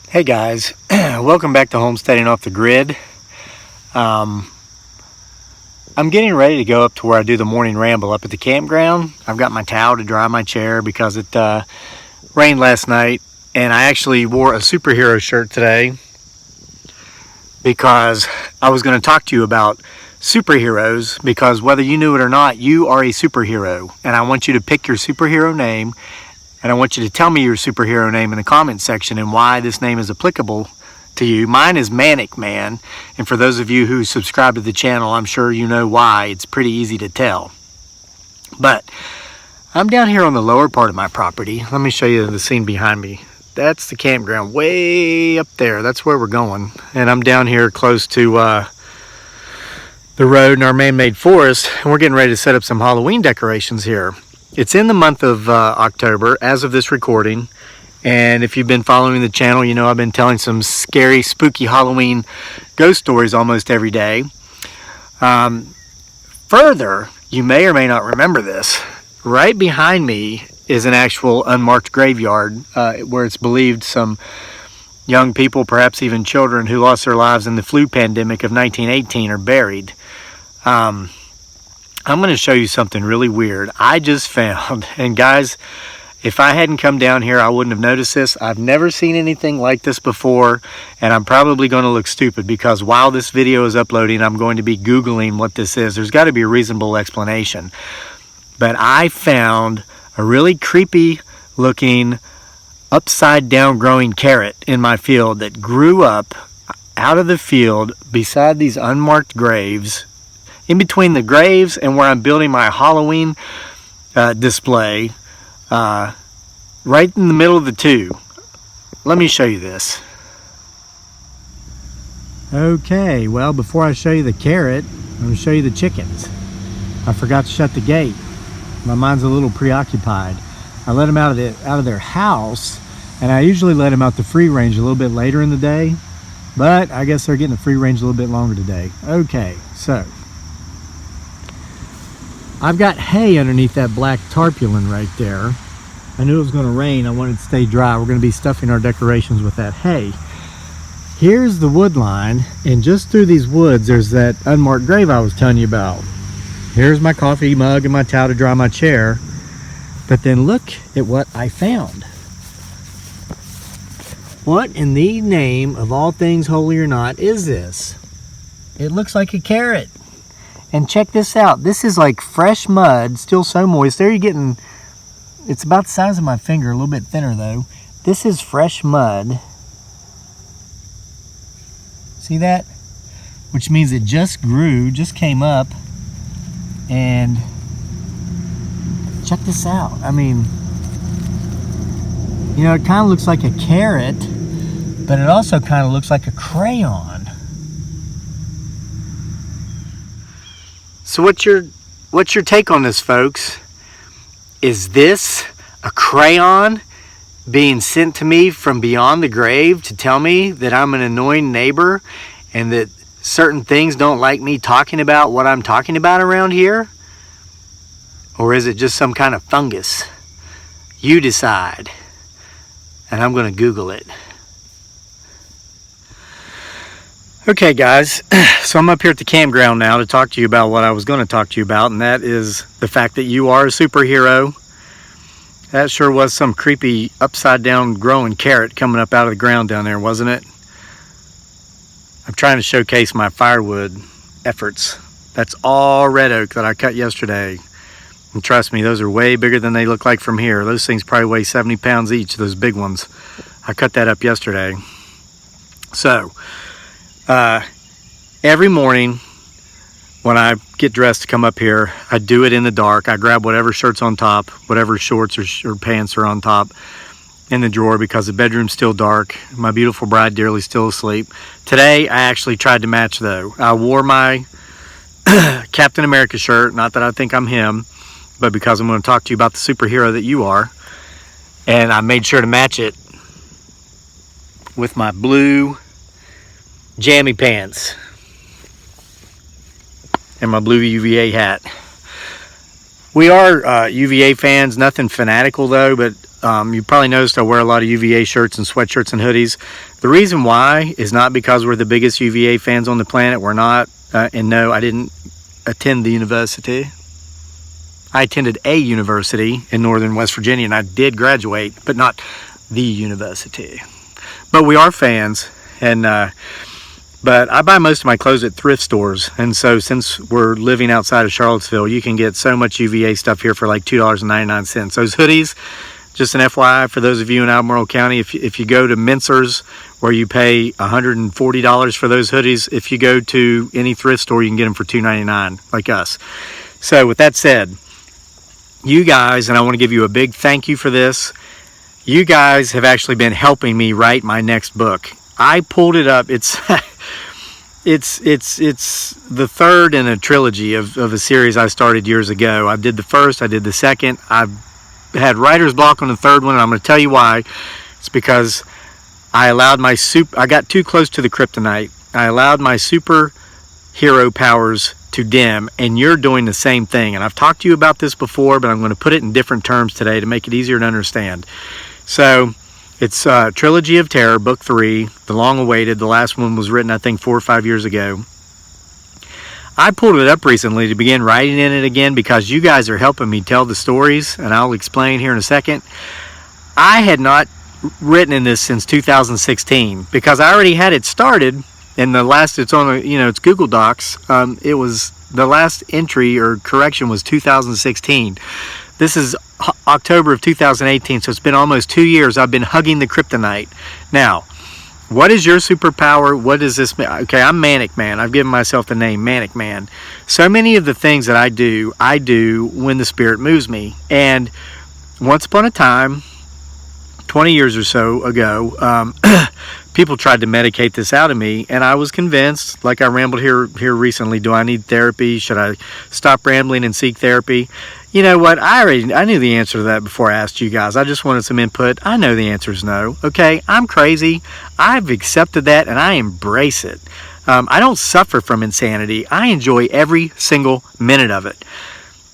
Hey guys, welcome back to Homesteading Off the Grid. I'm getting ready to go up to where I do the morning ramble up at the campground. I've got my towel to dry my chair because it rained last night, and I actually wore a superhero shirt today because I was going to talk to you about superheroes, because whether you knew it or not, you are a superhero, and I want you to pick your superhero name. And I want you to tell me your superhero name in the comment section and why this name is applicable to you. Mine is Manic Man. And for those of you who subscribe to the channel, I'm sure you know why. It's pretty easy to tell. But I'm down here on the lower part of my property. Let me show you the scene behind me. That's the campground way up there. That's where we're going. And I'm down here close to the road and our man-made forest. And we're getting ready to set up some Halloween decorations here. It's in the month of October as of this recording, and if you've been following the channel, you know I've been telling some scary, spooky Halloween ghost stories almost every day. Further, you may or may not remember this, right behind me is an actual unmarked graveyard where it's believed some young people, perhaps even children, who lost their lives in the flu pandemic of 1918 are buried. I'm going to show you something really weird I just found. And guys, if I hadn't come down here, I wouldn't have noticed this. I've never seen anything like this before, and I'm probably going to look stupid because while this video is uploading, I'm going to be Googling what this is. There's got to be a reasonable explanation. But I found a really creepy looking upside down growing carrot in my field that grew up out of the field beside these unmarked graves, in between the graves and where I'm building my Halloween display, right in the middle of the two. Let me show you this. Okay, well, before I show you the carrot, I'm going to show you the chickens. I forgot to shut the gate. My mind's a little preoccupied. I let them out of their house, and I usually let them out to free range a little bit later in the day, but I guess they're getting the free range a little bit longer today. Okay, so I've got hay underneath that black tarpaulin right there. I knew it was going to rain. I wanted to stay dry. We're going to be stuffing our decorations with that hay. Here's the wood line, and just through these woods there's that unmarked grave I was telling you about. Here's my coffee mug and my towel to dry my chair. But then look at what I found. What in the name of all things holy or not is this? It looks like a carrot. And check this out. This is like fresh mud, still so moist. There you're getting, it's about the size of my finger, a little bit thinner though. This is fresh mud. See that? Which means it just grew, just came up. And check this out. I mean, you know, it kind of looks like a carrot, but it also kind of looks like a crayon. So what's your take on this, folks? Is this a crayon being sent to me from beyond the grave to tell me that I'm an annoying neighbor and that certain things don't like me talking about what I'm talking about around here? Or is it just some kind of fungus? You decide. And I'm going to Google it. Okay guys, so I'm up here at the campground now to talk to you about what I was going to talk to you about, and that is the fact that you are a superhero. That sure was some creepy upside down growing carrot coming up out of the ground down there, wasn't it? I'm trying to showcase my firewood efforts. That's all red oak that I cut yesterday. And trust me, those are way bigger than they look like from here. Those things probably weigh 70 pounds each, those big ones. I cut that up yesterday. So every morning when I get dressed to come up here, I do it in the dark. I grab whatever shirt's on top, whatever shorts or pants are on top in the drawer because the bedroom's still dark. My beautiful bride dearly still asleep. Today I actually tried to match though. I wore my Captain America shirt, not that I think I'm him, but because I'm going to talk to you about the superhero that you are. And I made sure to match it with my blue jammy pants and my blue UVA hat. We are UVA fans, nothing fanatical though, but You probably noticed I wear a lot of UVA shirts and sweatshirts and hoodies. The reason why is not because we're the biggest UVA fans on the planet. We're not. And no, I didn't attend the university. I attended a university in northern West Virginia, and I did graduate, but not the university. But we are fans, and but I buy most of my clothes at thrift stores, and so since we're living outside of Charlottesville, you can get so much UVA stuff here for like $2.99. Those hoodies, just an FYI for those of you in Albemarle County, if you go to Mincer's, where you pay $140 for those hoodies, if you go to any thrift store, you can get them for $2.99, like us. So with that said, you guys, and I want to give you a big thank you for this, you guys have actually been helping me write my next book. I pulled it up. It's it's the third in a trilogy of a series I started years ago. I did the first, I did the second. I've had writer's block on the third one, and I'm going to tell you why. It's because I allowed I got too close to the kryptonite. I allowed my superhero powers to dim, and you're doing the same thing. And I've talked to you about this before, but I'm going to put it in different terms today to make it easier to understand. So it's Trilogy of Terror, book 3, the long-awaited. The last one was written, I think, 4 or 5 years ago. I pulled it up recently to begin writing in it again because you guys are helping me tell the stories, and I'll explain here in a second. I had not written in this since 2016 because I already had it started. And the last, it's on, it's Google Docs. It was, the last entry or correction was 2016. This is October of 2018, so it's been almost 2 years. I've been hugging the kryptonite. Now, what is your superpower? What does this mean? Okay, I'm Manic Man. I've given myself the name Manic Man. So many of the things that I do when the spirit moves me. And once upon a time, 20 years or so ago, people tried to medicate this out of me, and I was convinced, like I rambled here recently, do I need therapy? Should I stop rambling and seek therapy? You know what? I knew the answer to that before I asked you guys. I just wanted some input. I know the answer is no. Okay, I'm crazy. I've accepted that, and I embrace it. I don't suffer from insanity. I enjoy every single minute of it.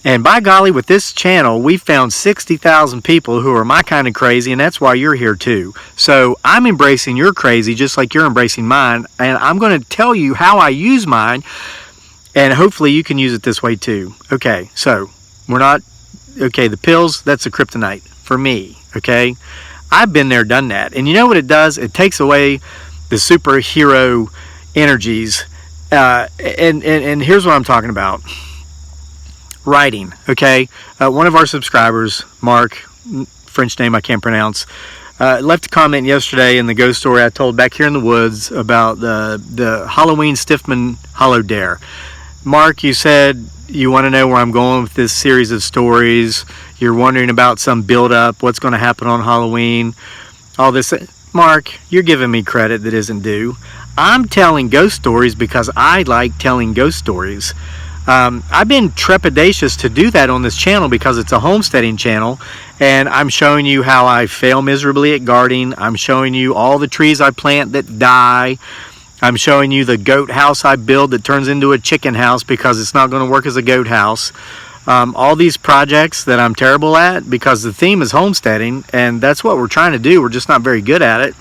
And by golly, with this channel, we found 60,000 people who are my kind of crazy, and that's why you're here too. So I'm embracing your crazy just like you're embracing mine, and I'm going to tell you how I use mine, and hopefully you can use it this way too. Okay, so the pills, that's a kryptonite for me, okay? I've been there, done that. And you know what it does? It takes away the superhero energies, and here's what I'm talking about. Writing, okay? One of our subscribers, Mark, French name I can't pronounce, left a comment yesterday in the ghost story I told back here in the woods about the Halloween Stiffman Hollow Dare. Mark, you said you want to know where I'm going with this series of stories. You're wondering about some build-up, what's going to happen on Halloween, all this. Mark, you're giving me credit that isn't due. I'm telling ghost stories because I like telling ghost stories. I've been trepidatious to do that on this channel because it's a homesteading channel, and I'm showing you how I fail miserably at gardening. I'm showing you all the trees I plant that die. I'm showing you the goat house I build that turns into a chicken house because it's not going to work as a goat house. All these projects that I'm terrible at because the theme is homesteading, and that's what we're trying to do. We're just not very good at it.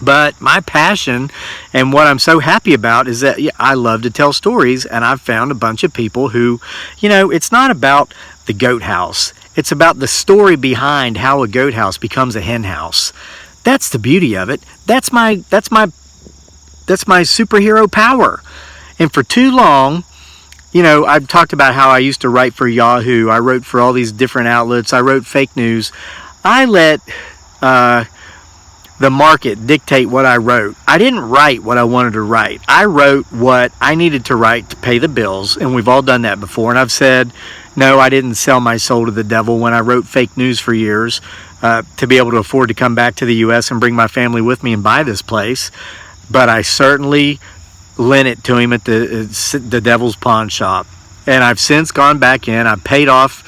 But my passion and what I'm so happy about is that I love to tell stories, and I've found a bunch of people who, it's not about the goat house. It's about the story behind how a goat house becomes a hen house. That's the beauty of it. That's my superhero power. And for too long, I've talked about how I used to write for Yahoo. I wrote for all these different outlets. I wrote fake news. I let the market dictate what I wrote. I didn't write what I wanted to write. I wrote what I needed to write to pay the bills, and we've all done that before. And I've said, no, I didn't sell my soul to the devil when I wrote fake news for years to be able to afford to come back to the U.S. and bring my family with me and buy this place. But I certainly lent it to him at the devil's pawn shop. And I've since gone back in. I've paid off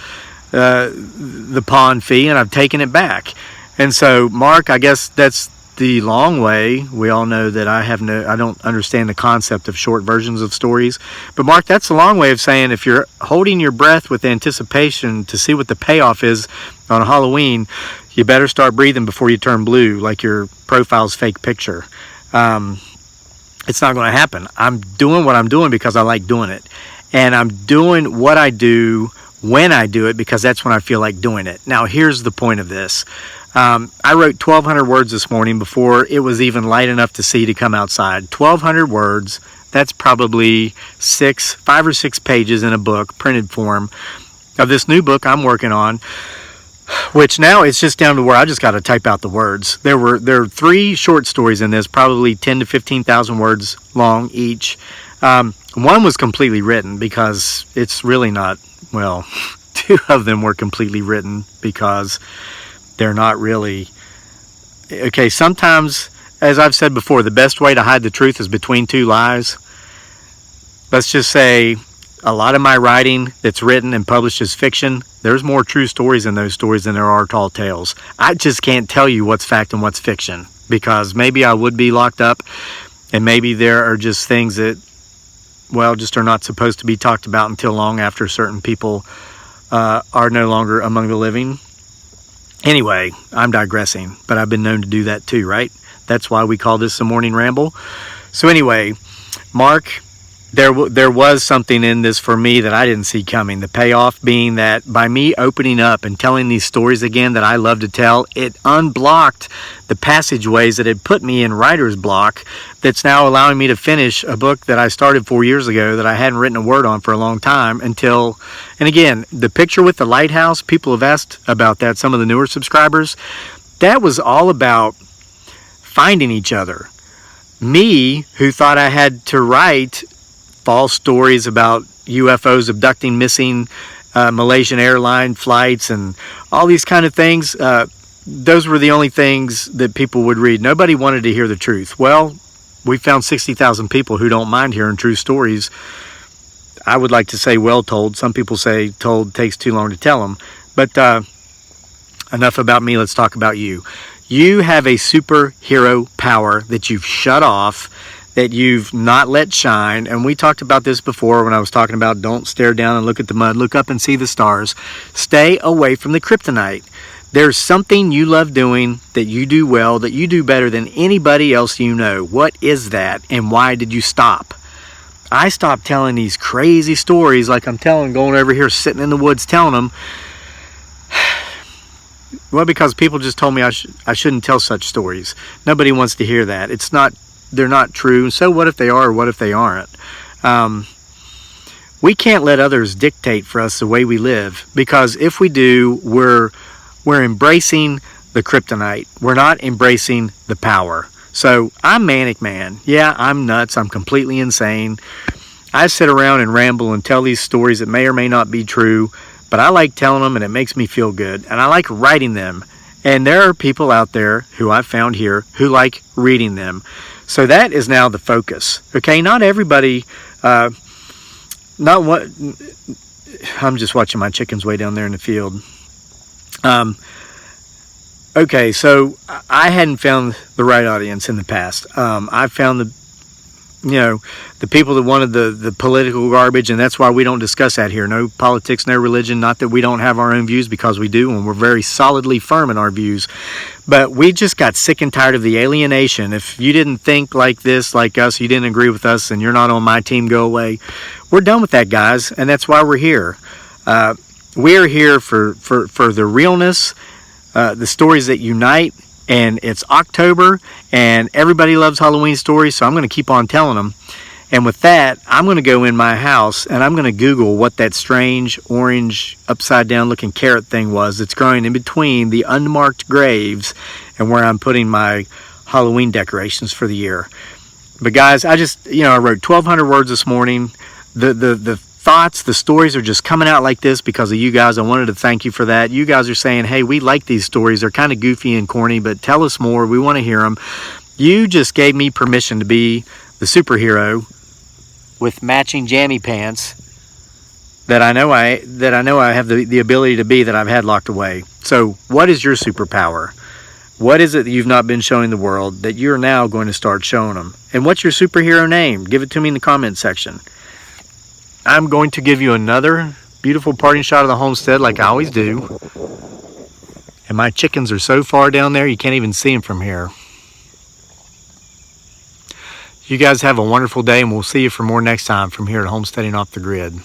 the pawn fee, and I've taken it back. And so, Mark, I guess that's the long way. We all know that I don't understand the concept of short versions of stories. But Mark, that's the long way of saying if you're holding your breath with anticipation to see what the payoff is on Halloween, you better start breathing before you turn blue, like your profile's fake picture. It's not going to happen. I'm doing what I'm doing because I like doing it. And I'm doing what I do when I do it because that's when I feel like doing it. Now, here's the point of this. I wrote 1,200 words this morning before it was even light enough to see to come outside. 1,200 words. That's probably 5 or 6 pages in a book, printed form, of this new book I'm working on, which now it's just down to where I just got to type out the words. There are 3 short stories in this, probably 10 to 15,000 words long each. One was completely written because it's really not, well, 2 of them were completely written because they're not really, okay, sometimes, as I've said before, the best way to hide the truth is between 2 lies. Let's just say a lot of my writing that's written and published as fiction, there's more true stories in those stories than there are tall tales. I just can't tell you what's fact and what's fiction because maybe I would be locked up and maybe there are just things that, well, just are not supposed to be talked about until long after certain people are no longer among the living. Anyway, I'm digressing, but I've been known to do that too, right? That's why we call this a morning ramble. So anyway, Mark, there was something in this for me that I didn't see coming. The payoff being that by me opening up and telling these stories again that I love to tell, it unblocked the passageways that had put me in writer's block that's now allowing me to finish a book that I started 4 years ago that I hadn't written a word on for a long time until, and again, the picture with the lighthouse, people have asked about that, some of the newer subscribers. That was all about finding each other. Me, who thought I had to write false stories about UFOs abducting missing Malaysian airline flights and all these kind of things, those were the only things that people would read. Nobody wanted to hear the truth. Well, we found 60,000 people who don't mind hearing true stories. I would like to say well told. Some people say told takes too long to tell them. But enough about me. Let's talk about you. You have a superhero power that you've shut off, that you've not let shine. And we talked about this before when I was talking about don't stare down and look at the mud, look up and see the stars. Stay away from the kryptonite. There's something you love doing that you do well, that you do better than anybody else you know. What is that and why did you stop? I stopped telling these crazy stories like I'm going over here sitting in the woods telling them. Well, because people just told me I shouldn't tell such stories. Nobody wants to hear that. They're not true. So what if they are or what if they aren't? We can't let others dictate for us the way we live, because if we do, we're embracing the kryptonite. We're not embracing the power. So I'm manic, man. Yeah, I'm nuts. I'm completely insane. I sit around and ramble and tell these stories that may or may not be true, but I like telling them and it makes me feel good. And I like writing them. And there are people out there who I've found here who like reading them. So that is now the focus. Okay, not everybody, I'm just watching my chickens way down there in the field. Okay, so I hadn't found the right audience in the past. I found the people that wanted the political garbage, and that's why we don't discuss that here. No politics, no religion. Not that we don't have our own views, because we do, and we're very solidly firm in our views. But we just got sick and tired of the alienation. If you didn't think like this, like us, you didn't agree with us, and you're not on my team, go away. We're done with that, guys, and that's why we're here. We're here for the realness, the stories that unite. And it's October, and everybody loves Halloween stories, so I'm going to keep on telling them. And with that, I'm going to go in my house, and I'm going to Google what that strange, orange, upside-down looking carrot thing was that's growing in between the unmarked graves and where I'm putting my Halloween decorations for the year. But guys, I wrote 1,200 words this morning. The thoughts, the stories are just coming out like this because of you guys. I wanted to thank you for that. You guys are saying, hey, we like these stories. They're kind of goofy and corny, but tell us more. We want to hear them. You just gave me permission to be the superhero with matching jammy pants that I know I have the ability to be, that I've had locked away. So what is your superpower? What is it that you've not been showing the world that you're now going to start showing them? And what's your superhero name? Give it to me in the comment section. I'm going to give you another beautiful parting shot of the homestead like I always do. And my chickens are so far down there you can't even see them from here. You guys have a wonderful day, and we'll see you for more next time from here at Homesteading Off the Grid.